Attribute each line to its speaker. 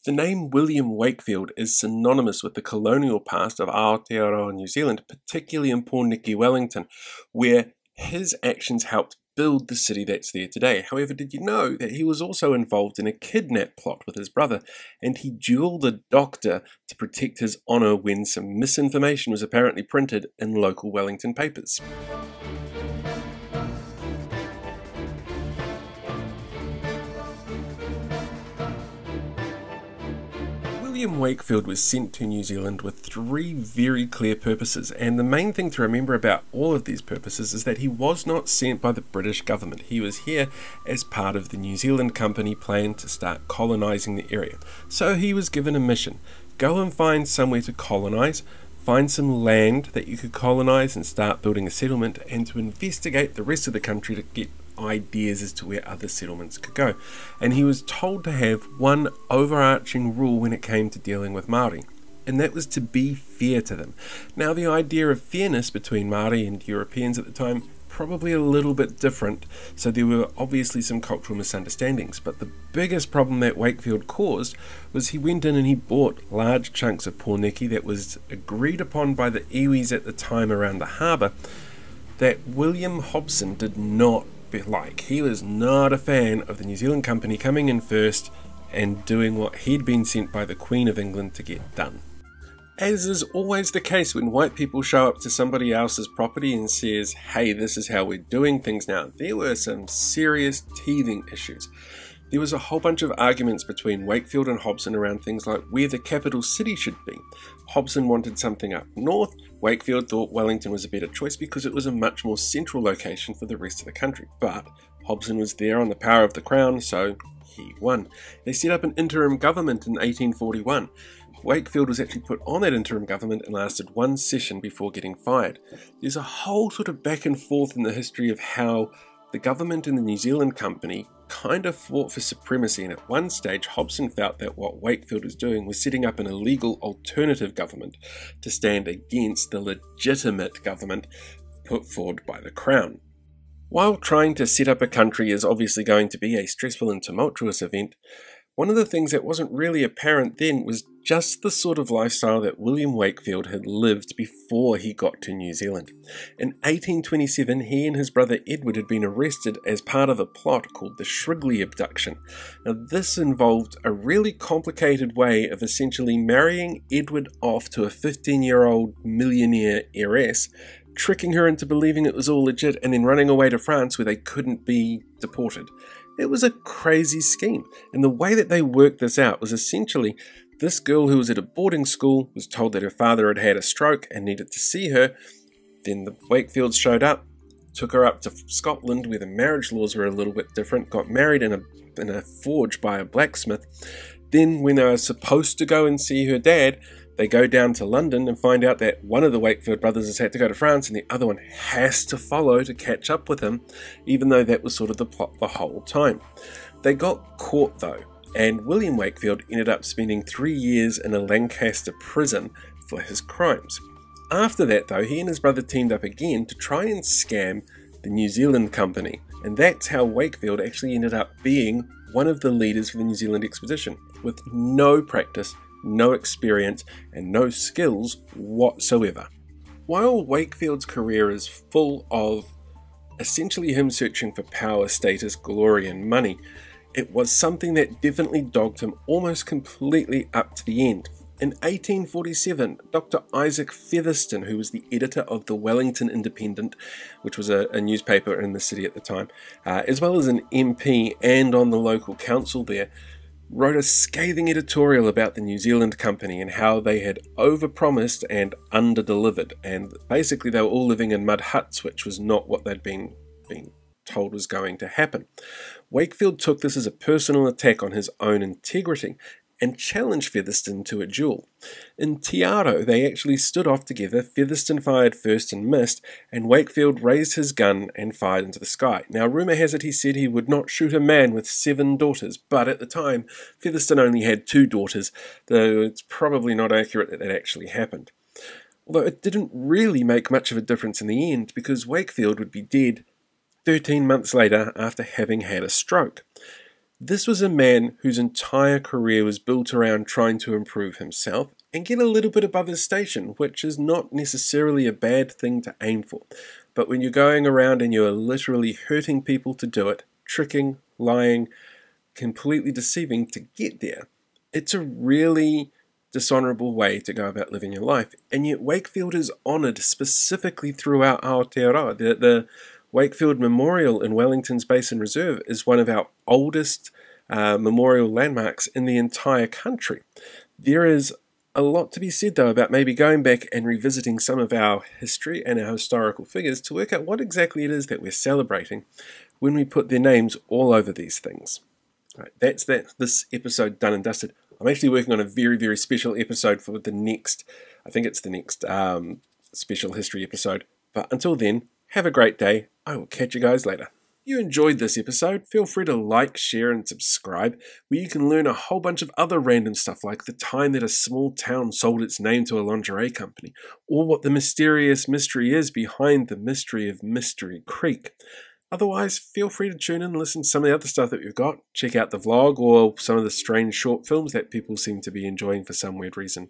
Speaker 1: The name William Wakefield is synonymous with the colonial past of Aotearoa New Zealand, particularly in Porniki, Wellington, where his actions helped build the city that's there today. However, did you know that he was also involved in a kidnap plot with his brother, and he duelled a doctor to protect his honour when some misinformation was apparently printed in local Wellington papers? William Wakefield was sent to New Zealand with three very clear purposes, and the main thing to remember about all of these purposes is that he was not sent by the British government. He was here as part of the New Zealand Company plan to start colonising the area. So he was given a mission: go and find somewhere to colonise, find some land that you could colonise and start building a settlement, and to investigate the rest of the country to get ideas as to where other settlements could go. And he was told to have one overarching rule when it came to dealing with Māori, and that was to be fair to them. Now, the idea of fairness between Māori and Europeans at the time probably a little bit different, so there were obviously some cultural misunderstandings. But the biggest problem that Wakefield caused was he went in and he bought large chunks of Porniki that was agreed upon by the iwis at the time around the harbour that William Hobson did not like. He was not a fan of the New Zealand Company coming in first and doing what he'd been sent by the Queen of England to get done. As is always the case when white people show up to somebody else's property and says, hey, this is how we're doing things now, there were some serious teething issues. There was a whole bunch of arguments between Wakefield and Hobson around things like where the capital city should be. Hobson wanted something up north. Wakefield thought Wellington was a better choice because it was a much more central location for the rest of the country. But Hobson was there on the power of the crown, so he won. They set up an interim government in 1841. Wakefield was actually put on that interim government and lasted one session before getting fired. There's a whole sort of back and forth in the history of how the government and the New Zealand Company kind of fought for supremacy, and at one stage Hobson felt that what Wakefield was doing was setting up an illegal alternative government to stand against the legitimate government put forward by the Crown. While trying to set up a country is obviously going to be a stressful and tumultuous event, one of the things that wasn't really apparent then was just the sort of lifestyle that William Wakefield had lived before he got to New Zealand. In 1827, he and his brother Edward had been arrested as part of a plot called the Shrigley Abduction. Now, this involved a really complicated way of essentially marrying Edward off to a 15-year-old millionaire heiress, tricking her into believing it was all legit, and then running away to France where they couldn't be deported. It was a crazy scheme, and the way that they worked this out was essentially this girl who was at a boarding school was told that her father had had a stroke and needed to see her. Then the Wakefields showed up, took her up to Scotland where the marriage laws were a little bit different, got married in a forge by a blacksmith. Then when they were supposed to go and see her dad, they go down to London and find out that one of the Wakefield brothers has had to go to France and the other one has to follow to catch up with him, even though that was sort of the plot the whole time. They got caught though, and William Wakefield ended up spending 3 years in a Lancaster prison for his crimes. After that though, he and his brother teamed up again to try and scam the New Zealand Company, and that's how Wakefield actually ended up being one of the leaders for the New Zealand expedition, with no practice, no experience, and no skills whatsoever. While Wakefield's career is full of essentially him searching for power, status, glory, and money, it was something that definitely dogged him almost completely up to the end. In 1847, Dr. Isaac Featherston, who was the editor of the Wellington Independent, which was a newspaper in the city at the time, as well as an MP and on the local council there, wrote a scathing editorial about the New Zealand Company and how they had overpromised and underdelivered, and basically they were all living in mud huts, which was not what they'd been told was going to happen. Wakefield took this as a personal attack on his own integrity and challenged Featherston to a duel. In Te Aro, they actually stood off together. Featherston fired first and missed, and Wakefield raised his gun and fired into the sky. Now, rumour has it he said he would not shoot a man with 7 daughters, but at the time, Featherston only had 2 daughters, though it's probably not accurate that that actually happened. Although it didn't really make much of a difference in the end, because Wakefield would be dead 13 months later after having had a stroke. This was a man whose entire career was built around trying to improve himself and get a little bit above his station, which is not necessarily a bad thing to aim for. But when you're going around and you're literally hurting people to do it, tricking, lying, completely deceiving to get there, it's a really dishonourable way to go about living your life. And yet Wakefield is honoured specifically throughout Aotearoa. The Wakefield Memorial in Wellington's Basin Reserve is one of our oldest memorial landmarks in the entire country. There is a lot to be said, though, about maybe going back and revisiting some of our history and our historical figures to work out what exactly it is that we're celebrating when we put their names all over these things. Right, that's this episode done and dusted. I'm actually working on a very, very special episode for the next, I think it's the next special history episode. But until then, have a great day. I will catch you guys later. If you enjoyed this episode, feel free to like, share, and subscribe, where you can learn a whole bunch of other random stuff like the time that a small town sold its name to a lingerie company, or what the mysterious mystery is behind the mystery of Mystery Creek. Otherwise, feel free to tune in and listen to some of the other stuff that we've got. Check out the vlog or some of the strange short films that people seem to be enjoying for some weird reason.